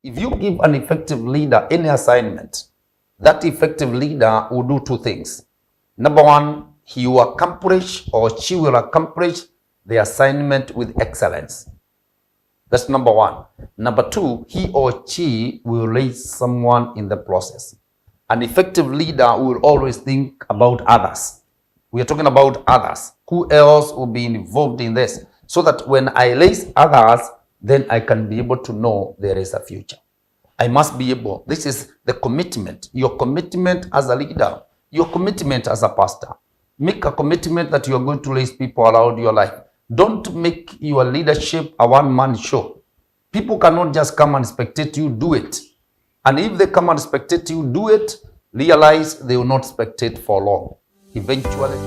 If you give an effective leader any assignment, that effective leader will do two things. Number one, he will accomplish or she will accomplish the assignment with excellence. That's number one. Number two, he or she will raise someone in the process. An effective leader will always think about others. We are talking about others. Who else will be involved in this? So that when I raise others, then I can be able to know there is a future. I must be able. This is the commitment. Your commitment as a leader. Your commitment as a pastor. Make a commitment that you are going to raise people around your life. Don't make your leadership a one-man show. People cannot just come and spectate you, do it. And if they come and spectate you, do it, realize they will not spectate for long. Eventually,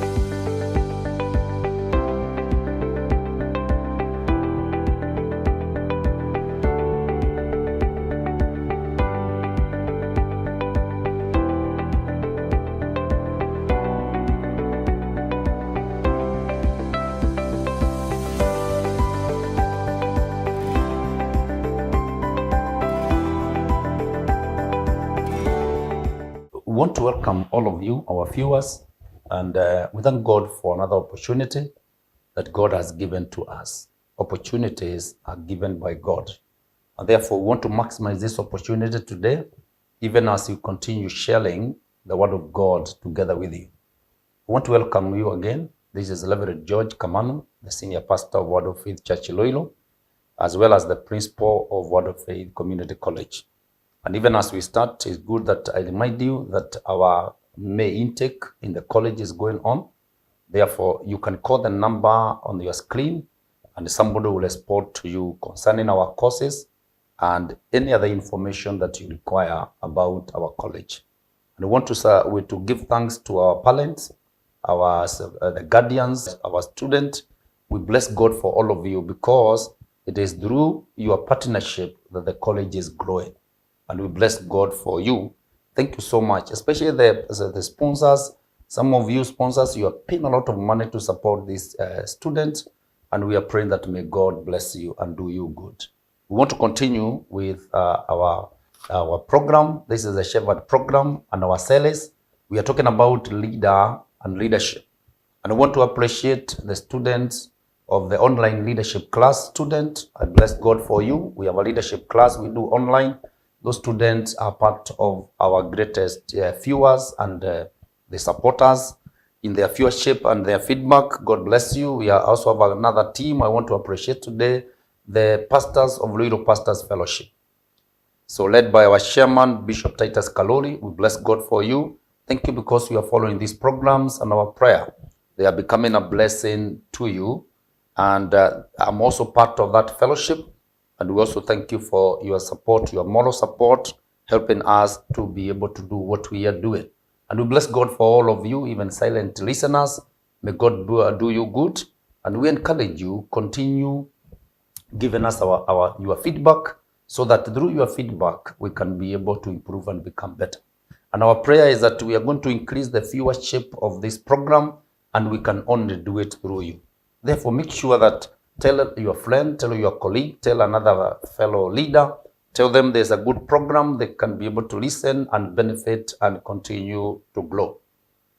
we want to welcome all of you, our viewers, and we thank God for another opportunity that God has given to us. Opportunities are given by God, and therefore we want to maximize this opportunity today, even as we continue sharing the Word of God together with you. We want to welcome you again. This is Reverend George Kamanu, the Senior Pastor of Word of Faith Church Iloilo, as well as the Principal of Word of Faith Community College. And even as we start, it's good that I remind you that our May intake in the college is going on. Therefore, you can call the number on your screen and somebody will respond to you concerning our courses and any other information that you require about our college. And we want to give thanks to our parents, the guardians, our students. We bless God for all of you because it is through your partnership that the college is growing. And we bless God for you. Thank you so much, especially the sponsors. Some of you sponsors, you are paying a lot of money to support these students, and we are praying that may God bless you and do you good. We want to continue with our program. This is the Shepherd program and our series. We are talking about leader and leadership. And I want to appreciate the students of the online leadership class student. I bless God for you. We have a leadership class we do online. Those students are part of our greatest viewers and they support us in their viewership and their feedback. God bless you. We also have another team I want to appreciate today, the pastors of Little Pastors Fellowship. So led by our chairman, Bishop Titus Kalori, we bless God for you. Thank you because you are following these programs and our prayer. They are becoming a blessing to you. And I'm also part of that fellowship. And we also thank you for your support, your moral support, helping us to be able to do what we are doing. And we bless God for all of you, even silent listeners. May God do you good. And we encourage you, continue giving us your feedback so that through your feedback, we can be able to improve and become better. And our prayer is that we are going to increase the viewership of this program, and we can only do it through you. Therefore, make sure that tell your friend, tell your colleague, tell another fellow leader, tell them there's a good program they can be able to listen and benefit and continue to grow.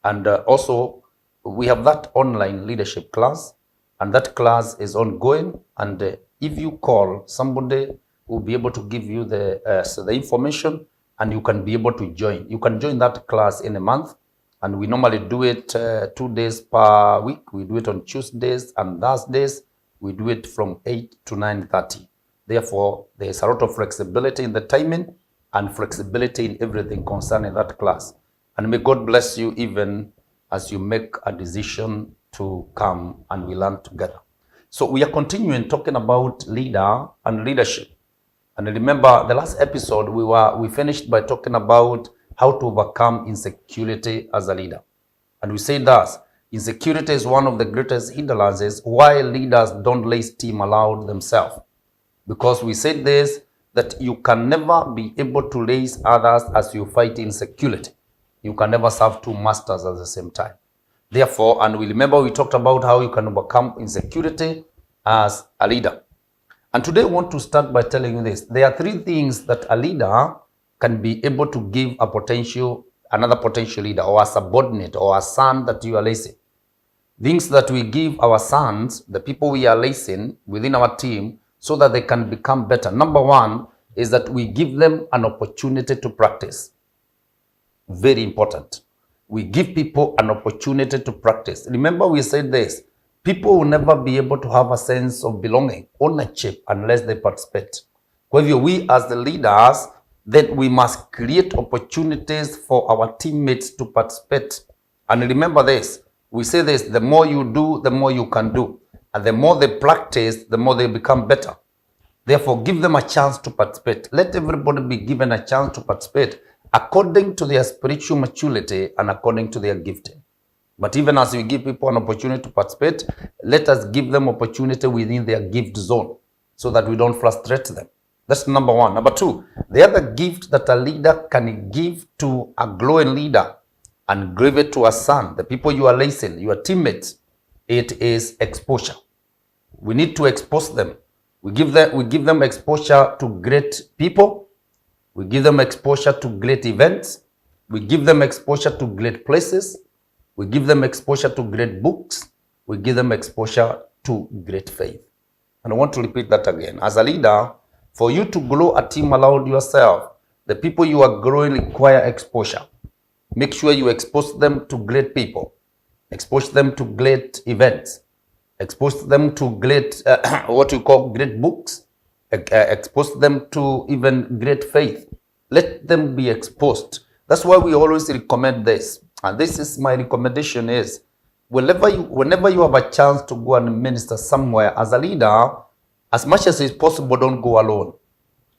And also, we have that online leadership class, and that class is ongoing. And if you call, somebody will be able to give you the information, and you can be able to join. You can join that class in a month, and we normally do it 2 days per week. We do it on Tuesdays and Thursdays. We do it from 8 to 9:30. Therefore, there is a lot of flexibility in the timing and flexibility in everything concerning that class. And may God bless you even as you make a decision to come and we learn together. So we are continuing talking about leader and leadership. And remember, the last episode we finished by talking about how to overcome insecurity as a leader. And we said that insecurity is one of the greatest hindrances why leaders don't raise team around themselves. Because we said this, that you can never be able to raise others as you fight insecurity. You can never serve two masters at the same time. Therefore, and we remember we talked about how you can overcome insecurity as a leader. And today I want to start by telling you this. There are three things that a leader can be able to give another potential leader, or a subordinate, or a son that you are raising. Things that we give our sons, the people we are raising within our team, so that they can become better. Number one is that we give them an opportunity to practice. Very important. We give people an opportunity to practice. Remember we said this, people will never be able to have a sense of belonging, ownership, unless they participate. Kwa hivyo we as the leaders, then we must create opportunities for our teammates to participate. And remember this, we say this, the more you do, the more you can do. And the more they practice, the more they become better. Therefore, give them a chance to participate. Let everybody be given a chance to participate according to their spiritual maturity and according to their gifting. But even as we give people an opportunity to participate, let us give them opportunity within their gift zone so that we don't frustrate them. That's number one. Number two, the other gift that a leader can give to a growing leader and give it to a son, the people you are raising, your teammates, it is exposure. We need to expose them. We give them exposure to great people. We give them exposure to great events. We give them exposure to great places. We give them exposure to great books. We give them exposure to great faith. And I want to repeat that again. As a leader, for you to grow a team around yourself, the people you are growing require exposure. Make sure you expose them to great people. Expose them to great events. Expose them to great, what you call great books. Expose them to even great faith. Let them be exposed. That's why we always recommend this. And this is my recommendation is, whenever you have a chance to go and minister somewhere as a leader, as much as is possible, don't go alone.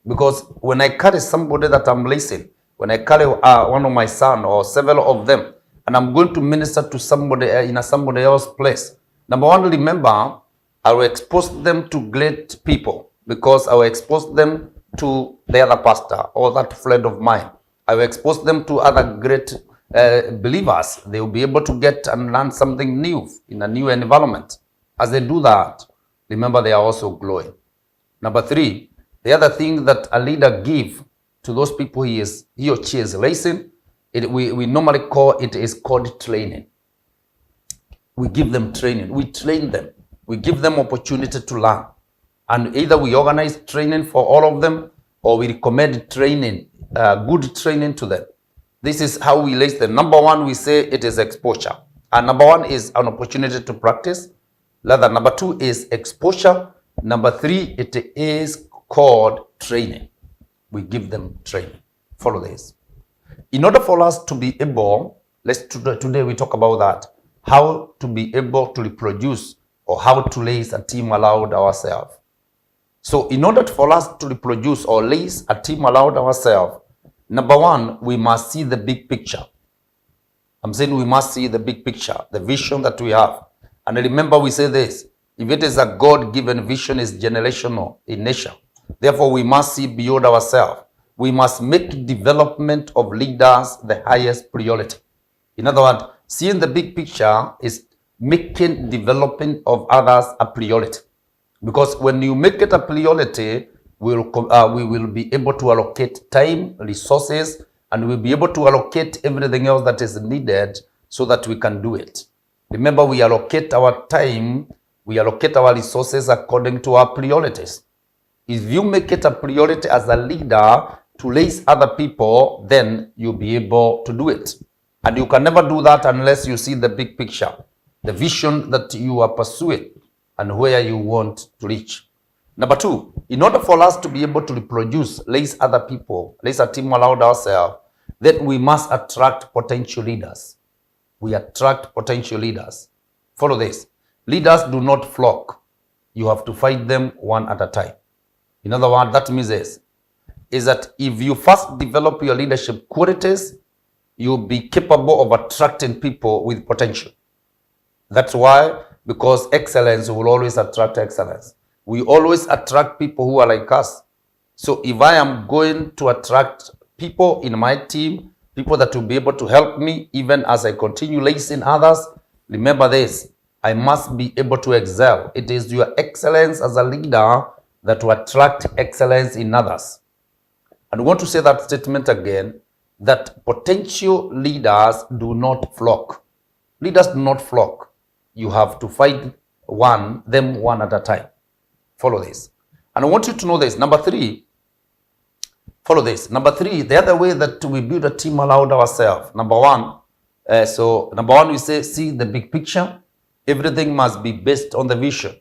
Because when I carry somebody that I'm raising, when I carry one of my son or several of them, and I'm going to minister to somebody in somebody else's place, number one, remember, I will expose them to great people because I will expose them to the other pastor or that friend of mine. I will expose them to other great believers. They will be able to get and learn something new in a new environment. As they do that, remember they are also growing. Number three, the other thing that a leader gives to those people he or she is raising, we normally call it is called training. We give them training. We train them. We give them opportunity to learn. And either we organize training for all of them or we recommend training, good training to them. This is how we raise them. Number one, we say it is exposure. And number one is an opportunity to practice. Number two is exposure. Number three, it is called training. We give them training. Follow this. In order for us to be able, today we talk about that, how to be able to reproduce or how to raise a team around ourselves. So in order for us to reproduce or raise a team around ourselves, number one, we must see the big picture. I'm saying we must see the big picture, the vision that we have. And remember we say this, if it is a God-given vision, is generational in nature. Therefore, we must see beyond ourselves. We must make development of leaders the highest priority. In other words, seeing the big picture is making development of others a priority. Because when you make it a priority, we will be able to allocate time, resources, and we'll be able to allocate everything else that is needed so that we can do it. Remember, we allocate our time, we allocate our resources according to our priorities. If you make it a priority as a leader to raise other people, then you'll be able to do it. And you can never do that unless you see the big picture, the vision that you are pursuing and where you want to reach. Number two, in order for us to be able to reproduce, raise other people, raise a team around ourselves, then we must attract potential leaders. We attract potential leaders. Follow this. Leaders do not flock. You have to find them one at a time. In other words, that means this, is that if you first develop your leadership qualities, you'll be capable of attracting people with potential. That's why, because excellence will always attract excellence. We always attract people who are like us. So if I am going to attract people in my team, people that will be able to help me even as I continue raising others, remember this, I must be able to excel. It is your excellence as a leader that to attract excellence in others. And I want to say that statement again, that potential leaders do not flock. Leaders do not flock. You have to find them one at a time. Follow this. And I want you to know this. Number three, follow this. Number three, the other way that we build a team around ourselves. Number one, we say, see the big picture. Everything must be based on the vision.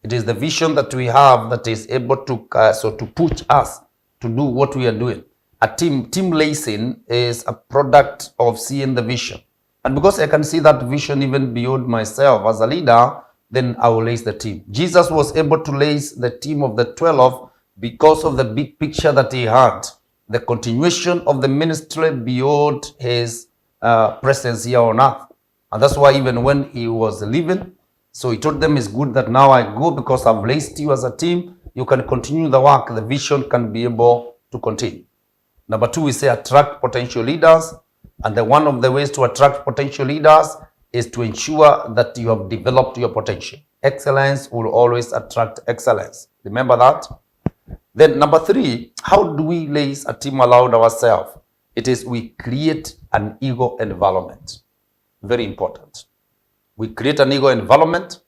It is the vision that we have that is able to push us to do what we are doing. A team lacing is a product of seeing the vision. And because I can see that vision even beyond myself as a leader, then I will lace the team. Jesus was able to lace the team of the 12 because of the big picture that he had. The continuation of the ministry beyond his presence here on earth. And that's why even when he was leaving, so he told them, it's good that now I go because I've laced you as a team. You can continue the work. The vision can be able to continue. Number two, we say attract potential leaders. And one of the ways to attract potential leaders is to ensure that you have developed your potential. Excellence will always attract excellence. Remember that? Then number three, how do we lace a team around ourselves? It is we create an ego environment. Very important. We create an ego environment.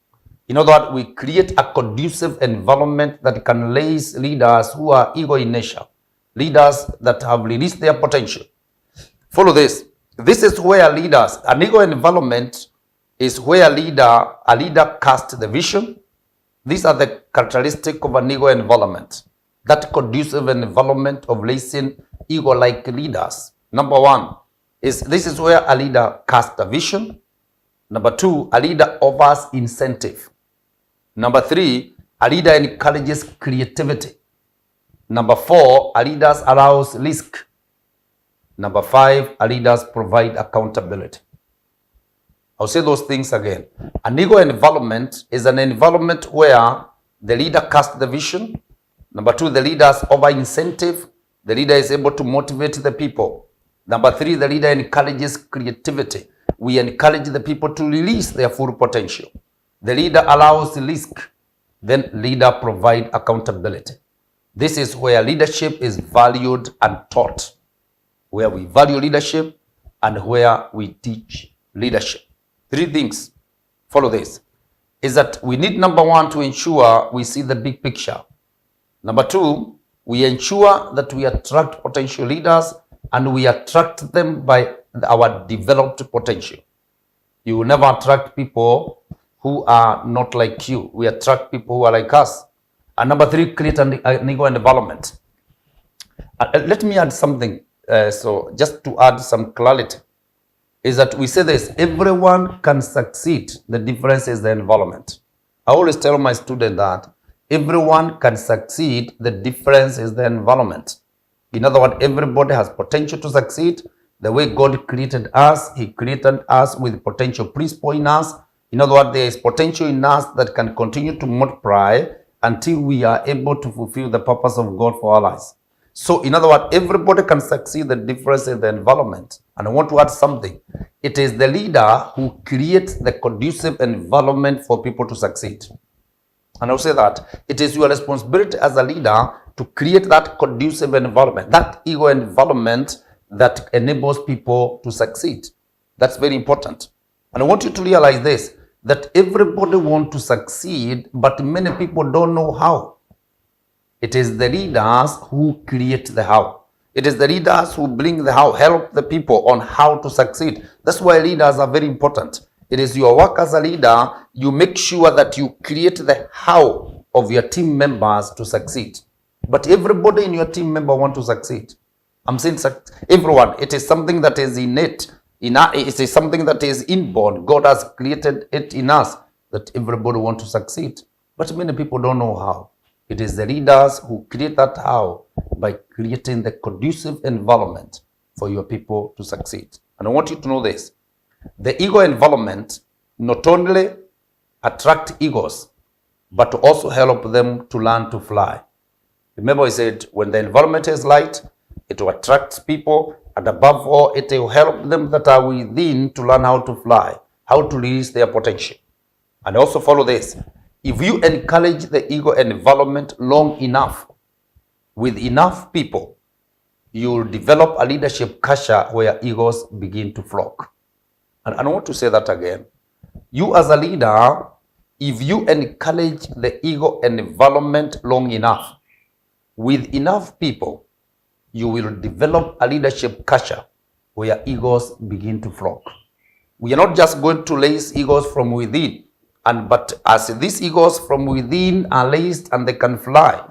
In other words, we create a conducive environment that can lace leaders who are ego in nature. Leaders that have released their potential. Follow this. This is where leaders, an ego environment is where a leader casts the vision. These are the characteristics of an ego environment. That conducive environment of lacing ego-like leaders. Number one, this is where a leader casts a vision. Number two, a leader offers incentive. Number three, a leader encourages creativity. Number four, a leader allows risk. Number five, a leader provide accountability. I'll say those things again. An ego environment is an environment where the leader casts the vision. Number two, the leaders offer incentive. The leader is able to motivate the people. Number three, the leader encourages creativity. We encourage the people to release their full potential. The leader allows risk. Then leader provide accountability. This is where leadership is valued and taught. Where we value leadership and where we teach leadership. Three things. Follow this. Is that we need, number one, to ensure we see the big picture. Number two, we ensure that we attract potential leaders and we attract them by our developed potential. You will never attract people who are not like you. We attract people who are like us. And number three, create an ego environment. Let me add something. So just to add some clarity, is that we say this, everyone can succeed. The difference is the environment. I always tell my students that everyone can succeed. The difference is the environment. In other words, everybody has potential to succeed. The way God created us, he created us with potential principle in us. In other words, there is potential in us that can continue to multiply until we are able to fulfill the purpose of God for our lives. So, in other words, everybody can succeed. The difference in the environment. And I want to add something. It is the leader who creates the conducive environment for people to succeed. And I'll say that it is your responsibility as a leader to create that conducive environment, that ego environment that enables people to succeed. That's very important. And I want you to realize this, that everybody wants to succeed, but many people don't know how. It is the leaders who create the how. It is the leaders who bring the how, help the people on how to succeed. That's why leaders are very important. It is your work as a leader, you make sure that you create the how of your team members to succeed. But everybody in your team member want to succeed. I'm saying everyone. It is something that is innate. It is something that is inborn. God has created it in us that everybody want to succeed. But many people don't know how. It is the leaders who create that how by creating the conducive environment for your people to succeed. And I want you to know this. The ego environment not only attract egos, but also help them to learn to fly. Remember I said, when the environment is light, it will attract people, and above all, it will help them that are within to learn how to fly, how to release their potential. And also follow this. If you encourage the ego environment long enough with enough people, you will develop a leadership culture where egos begin to flock. And I want to say that again. You as a leader, if you encourage the ego environment long enough with enough people, you will develop a leadership culture where egos begin to flock. We are not just going to raise egos from within, but as these egos from within are raised and they can fly,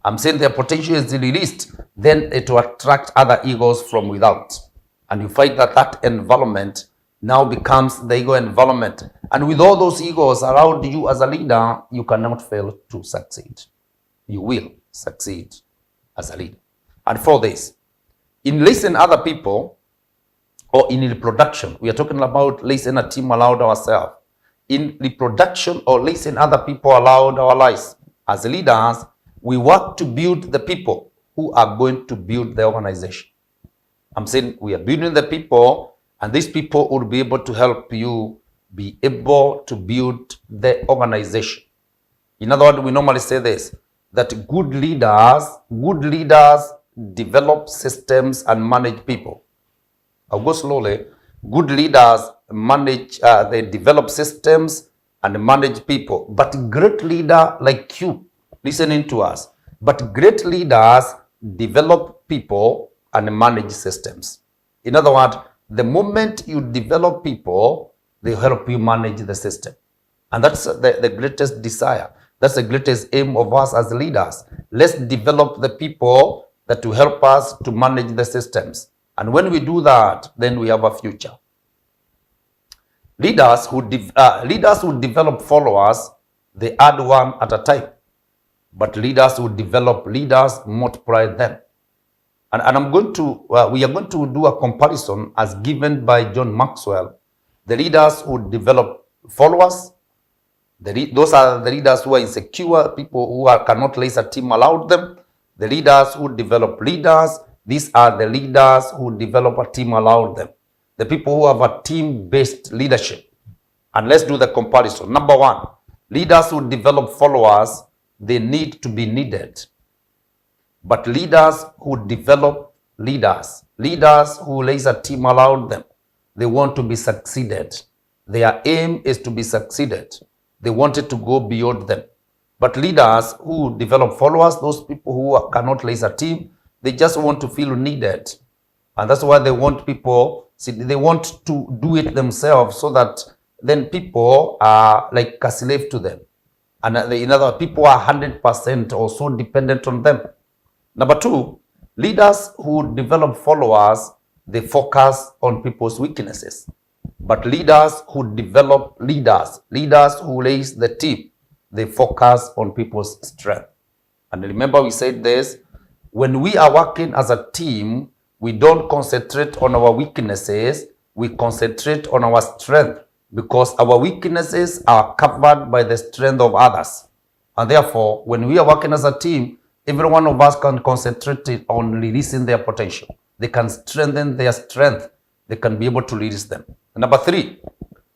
I'm saying their potential is released, then it will attract other egos from without. And you find that that environment now becomes the ego environment. And with all those egos around you as a leader, you cannot fail to succeed. You will succeed as a leader. And for this, in listening other people, or in reproduction, we are talking about listen a team around ourselves. In reproduction or listen other people around our lives. As leaders, we work to build the people who are going to build the organization. I'm saying we are building the people, and these people will be able to help you be able to build the organization. In other words, we normally say this, that good leaders develop systems and manage people. I'll go slowly. Good leaders manage, they develop systems and manage people. But great leader like you, listening to us, but great leaders develop people and manage systems. In other words, the moment you develop people, they help you manage the system. And that's the greatest desire. That's the greatest aim of us as leaders. Let's develop the people that will help us to manage the systems. And when we do that, then we have a future. Leaders who develop followers, they add one at a time. But leaders who develop leaders multiply them. And we are going to do a comparison as given by John Maxwell. The leaders who develop followers, those are the leaders who are insecure, people who cannot raise a team around them. The leaders who develop leaders, these are the leaders who develop a team around them. The people who have a team-based leadership. And let's do the comparison. Number one, leaders who develop followers, they need to be needed. But leaders who develop leaders who raise a team around them, they want to be succeeded. Their aim is to be succeeded. They wanted to go beyond them. But leaders who develop followers, those people who cannot raise a team, they just want to feel needed. And that's why they want people, they want to do it themselves so that then people are like a slave to them. And in other words, people are 100% or so dependent on them. Number two, leaders who develop followers, they focus on people's weaknesses. But leaders who develop leaders who raise the team, they focus on people's strength. And remember we said this, when we are working as a team, we don't concentrate on our weaknesses, we concentrate on our strength, because our weaknesses are covered by the strength of others. And therefore, when we are working as a team, every one of us can concentrate on releasing their potential. They can strengthen their strength. They can be able to release them. And number three,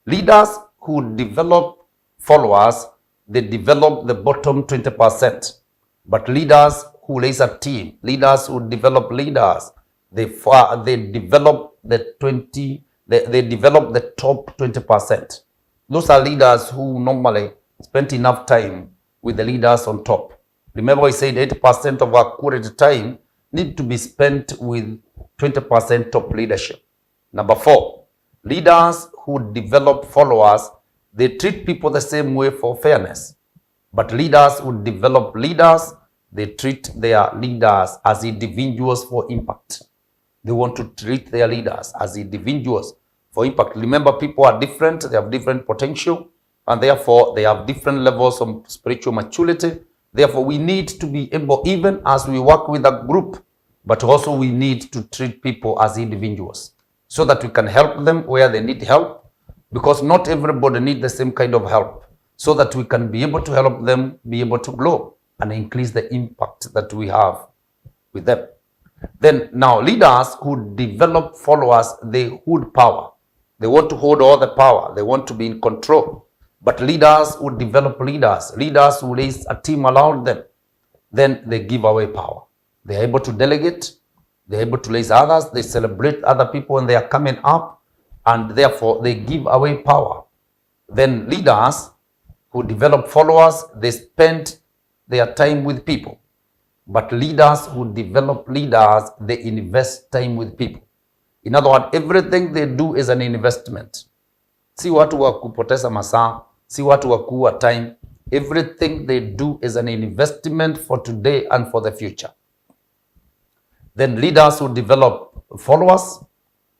leaders who develop followers, they develop the bottom 20%. But leaders who raise a team, leaders who develop leaders, they develop they develop the top 20%. Those are leaders who normally spend enough time with the leaders on top. Remember I said 80% of our quality time need to be spent with 20% top leadership. Number four, leaders who develop followers, they treat people the same way for fairness. But leaders who develop leaders, they treat their leaders as individuals for impact. They want to treat their leaders as individuals for impact. Remember, people are different. They have different potential. And therefore, they have different levels of spiritual maturity. Therefore, we need to be able, even as we work with a group, but also we need to treat people as individuals so that we can help them where they need help, because not everybody needs the same kind of help, so that we can be able to help them be able to grow and increase the impact that we have with them. Then now leaders who develop followers, they hold power. They want to hold all the power. They want to be in control. But leaders who develop leaders who raise a team around them, then they give away power. They are able to delegate, they are able to raise others, they celebrate other people when they are coming up, and therefore they give away power. Then leaders who develop followers, they spend their time with people. But leaders who develop leaders, they invest time with people. In other words, everything they do is an investment. Si watu wa kupoteza masaa, si watu wa kuwa time. Everything they do is an investment for today and for the future. Then leaders who develop followers,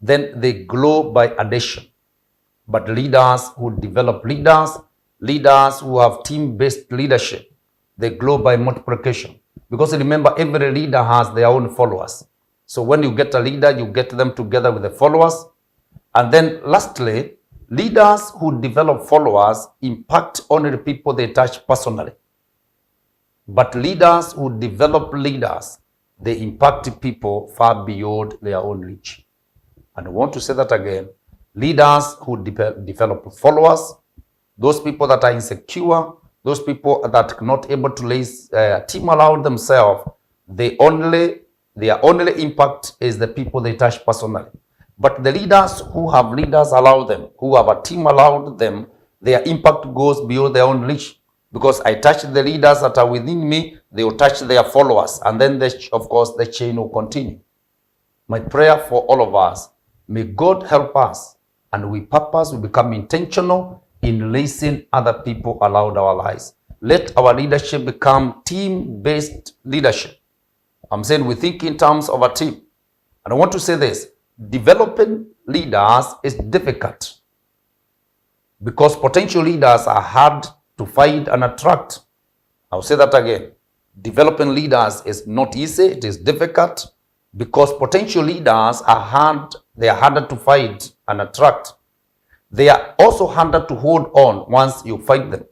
then they grow by addition. But leaders who develop leaders who have team-based leadership, they grow by multiplication. Because remember, every leader has their own followers. So when you get a leader, you get them together with the followers. And then lastly, leaders who develop followers impact only the people they touch personally. But leaders who develop leaders, they impact people far beyond their own reach. And I want to say that again. Leaders who develop followers, those people that are insecure, those people that are not able to raise a team around themselves, their only impact is the people they touch personally. But the leaders who have leaders around them, who have a team around them, their impact goes beyond their own reach. Because I touch the leaders that are within me, they will touch their followers. And then, of course, the chain will continue. My prayer for all of us, may God help us and we become intentional in raising other people around our lives. Let our leadership become team-based leadership. I'm saying we think in terms of a team. And I want to say this, developing leaders is difficult because potential leaders are hard to find and attract. I'll say that again. Developing leaders is not easy, it is difficult because potential leaders are harder to find and attract. They are also harder to hold on once you find them.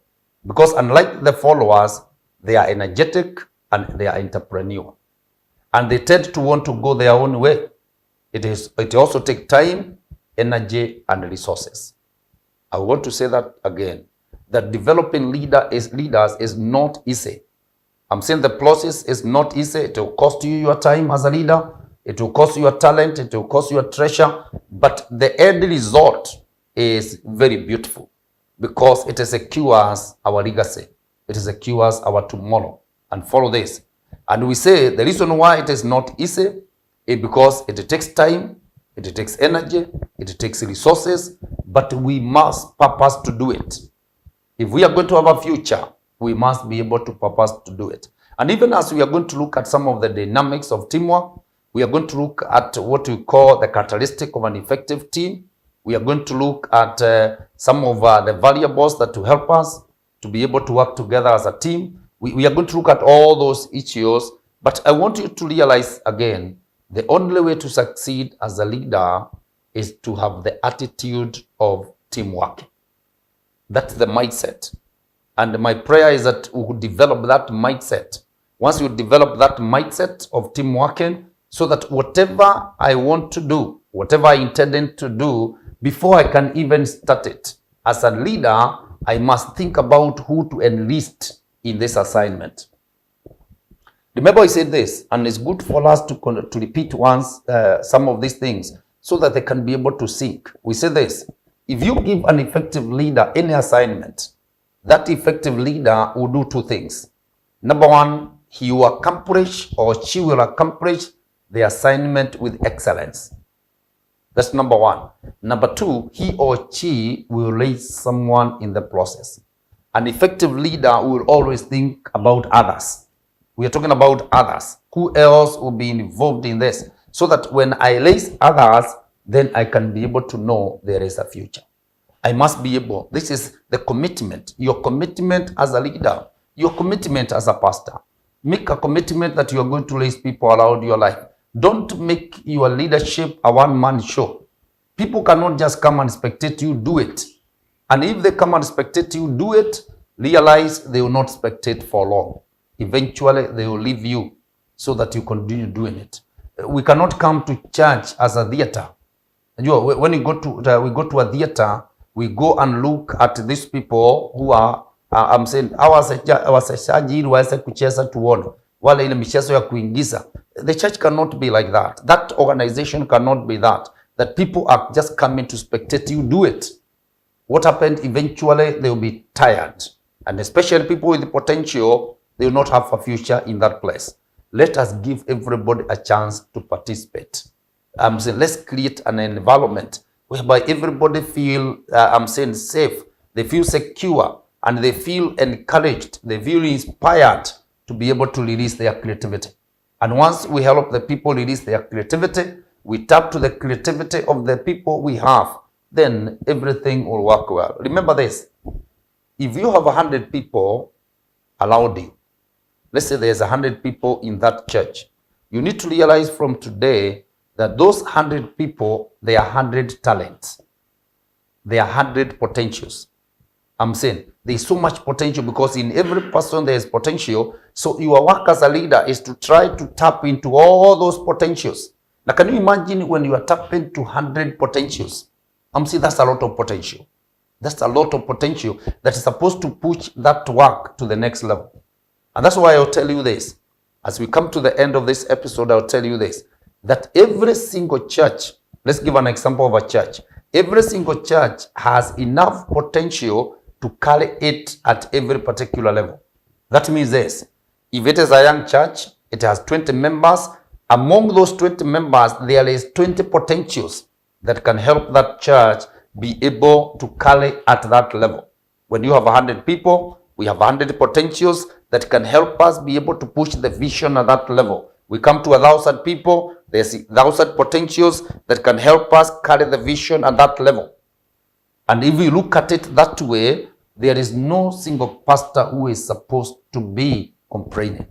Because unlike the followers, they are energetic and they are entrepreneurial. And they tend to want to go their own way. It also takes time, energy, and resources. I want to say that again. That developing leaders is not easy. I'm saying the process is not easy. It will cost you your time as a leader. It will cost you your talent. It will cost you your treasure. But the end result is very beautiful because it secures our legacy. It secures our tomorrow. And follow this. And we say the reason why it is not easy is because it takes time, it takes energy, it takes resources, but we must purpose to do it. If we are going to have a future, we must be able to purpose to do it. And even as we are going to look at some of the dynamics of teamwork, we are going to look at what we call the characteristic of an effective team. We are going to look at some of the variables that will help us to be able to work together as a team. We are going to look at all those issues, but I want you to realize again, the only way to succeed as a leader is to have the attitude of teamwork. That's the mindset. And my prayer is that we will develop that mindset. Once you develop that mindset of team working, so that whatever I want to do, whatever I intended to do, before I can even start it, as a leader, I must think about who to enlist in this assignment. Remember I said this, and it's good for us to repeat once some of these things so that they can be able to sink. We say this, if you give an effective leader any assignment, that effective leader will do two things. Number one, he will accomplish or she will accomplish the assignment with excellence. That's number one. Number two, he or she will raise someone in the process. An effective leader will always think about others. We are talking about others. Who else will be involved in this? So that when I raise others, then I can be able to know there is a future. I must be able. This is the commitment. Your commitment as a leader. Your commitment as a pastor. Make a commitment that you are going to raise people around your life. Don't make your leadership a one-man show. People cannot just come and spectate you do it. And if they come and spectate you do it, realize they will not spectate for long. Eventually, they will leave you so that you continue doing it. We cannot come to church as a theater. When we go to a theater, we go and look at these people who are I'm saying wasajiri waweze kucheza tuone wale ile michezo ya kuingiza. The church cannot be like that. That organization cannot be that. That people are just coming to spectate you do it. What happened eventually, they will be tired. And especially people with the potential, they will not have a future in that place. Let us give everybody a chance to participate. I'm saying let's create an environment whereby everybody feel, safe. They feel secure and they feel encouraged. They feel inspired to be able to release their creativity. And once we help the people release their creativity, we tap to the creativity of the people we have, then everything will work well. Remember this, if you have 100 people allowed you, let's say there's 100 people in that church, you need to realize from today that those 100 people, they are 100 talents. They are 100 potentials. I'm saying there's so much potential because in every person there is potential. So your work as a leader is to try to tap into all those potentials. Now, can you imagine when you are tapping to 100 potentials? I'm saying that's a lot of potential. That's a lot of potential that is supposed to push that work to the next level. And that's why I'll tell you this. As we come to the end of this episode, I'll tell you this, that every single church, let's give an example of a church. Every single church has enough potential to carry it at every particular level. That means this, if it is a young church, it has 20 members. Among those 20 members, there is 20 potentials that can help that church be able to carry at that level. When you have 100 people, we have 100 potentials that can help us be able to push the vision at that level. We come to 1,000 people, there's 1,000 potentials that can help us carry the vision at that level. And if we look at it that way, there is no single pastor who is supposed to be complaining.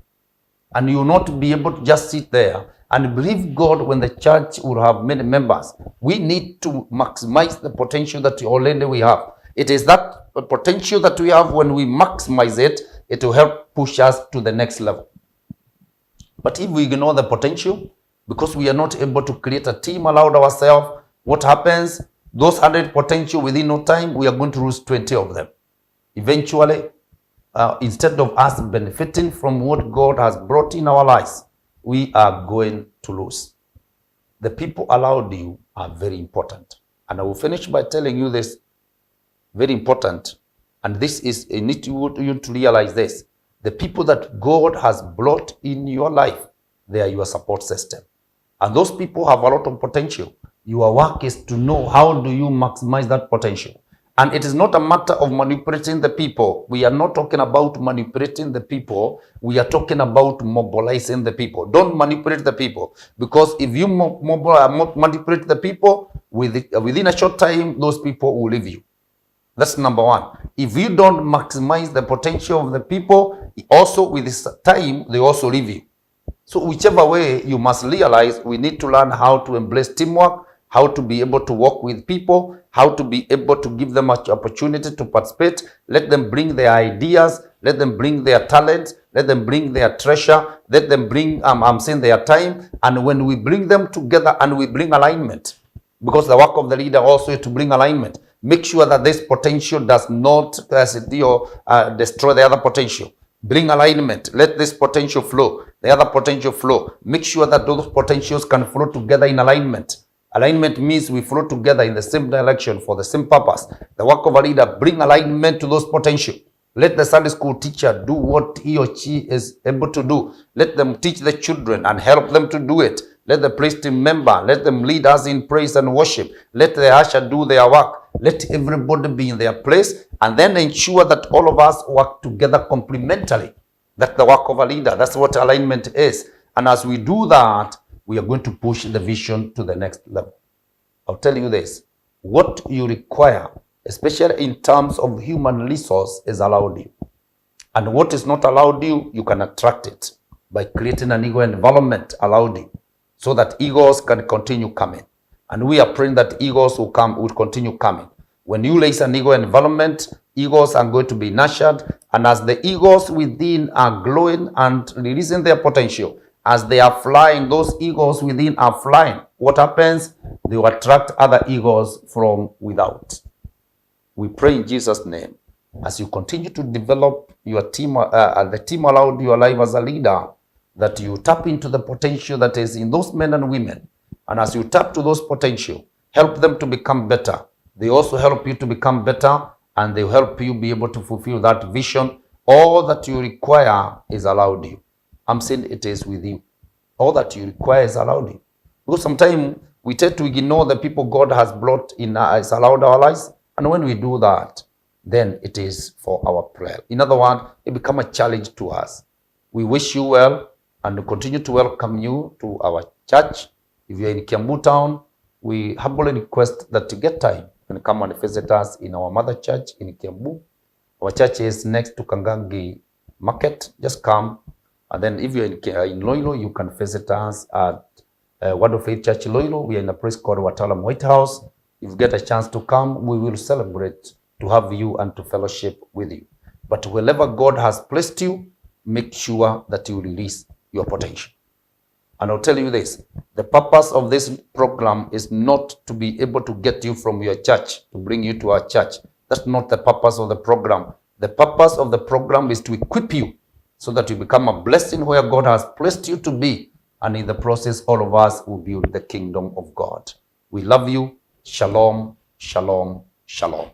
And you will not be able to just sit there and believe God when the church will have many members. We need to maximize the potential that already we have. It is that potential that we have. When we maximize it, it will help push us to the next level. But if we ignore the potential, because we are not able to create a team around ourselves, what happens? Those 100 potential, within no time, we are going to lose 20 of them. Eventually, instead of us benefiting from what God has brought in our lives, we are going to lose. The people allowed you are very important. And I will finish by telling you this, very important. And this is, you need you to realize this. The people that God has brought in your life, they are your support system. And those people have a lot of potential. Your work is to know how do you maximize that potential. And it is not a matter of manipulating the people. We are not talking about manipulating the people. We are talking about mobilizing the people. Don't manipulate the people. Because if you manipulate the people, within a short time, those people will leave you. That's number one. If you don't maximize the potential of the people, also with this time, they also leave you. So whichever way, you must realize we need to learn how to embrace teamwork, how to be able to work with people, how to be able to give them an opportunity to participate. Let them bring their ideas, let them bring their talents, let them bring their treasure, let them bring, their time. And when we bring them together and we bring alignment, because the work of the leader also is to bring alignment, make sure that this potential does not destroy the other potential. Bring alignment. Let this potential flow, the other potential flow. Make sure that those potentials can flow together in alignment. Alignment means we flow together in the same direction for the same purpose. The work of a leader, bring alignment to those potential. Let the Sunday school teacher do what he or she is able to do. Let them teach the children and help them to do it. Let the praise team member, let them lead us in praise and worship. Let the usher do their work. Let everybody be in their place, and then ensure that all of us work together complementarily. That's the work of a leader. That's what alignment is. And as we do that, we are going to push the vision to the next level. I'll tell you this, what you require, especially in terms of human resource, is allowed you. And what is not allowed you, you can attract it by creating an ego environment allowed you, so that egos can continue coming. And we are praying that egos will continue coming. When you raise an ego environment, egos are going to be nurtured. And as the egos within are growing and releasing their potential, as they are flying, those egos within are flying. What happens? They will attract other egos from without. We pray in Jesus' name, as you continue to develop your team, the team around your life as a leader, that you tap into the potential that is in those men and women. And as you tap to those potential, help them to become better. They also help you to become better, and they help you be able to fulfill that vision. All that you require is allowed you. I'm saying it is with you. All that you require is allowed you. Because sometimes we tend to ignore the people God has brought in, has allowed our lives. And when we do that, then it is for our prayer. In other words, it becomes a challenge to us. We wish you well and continue to welcome you to our church. If you're in Kiambu town, we humbly request that you get time and come and visit us in our mother church in Kiambu. Our church is next to Kangangi Market. Just come. And then if you're in Loilo, you can visit us at Word of Faith Church Loilo. We are in a place called Watalam White House. If you get a chance to come, we will celebrate to have you and to fellowship with you. But wherever God has placed you, make sure that you release your potential. And I'll tell you this, the purpose of this program is not to be able to get you from your church, to bring you to our church. That's not the purpose of the program. The purpose of the program is to equip you so that you become a blessing where God has placed you to be. And in the process, all of us will build the kingdom of God. We love you. Shalom, shalom, shalom.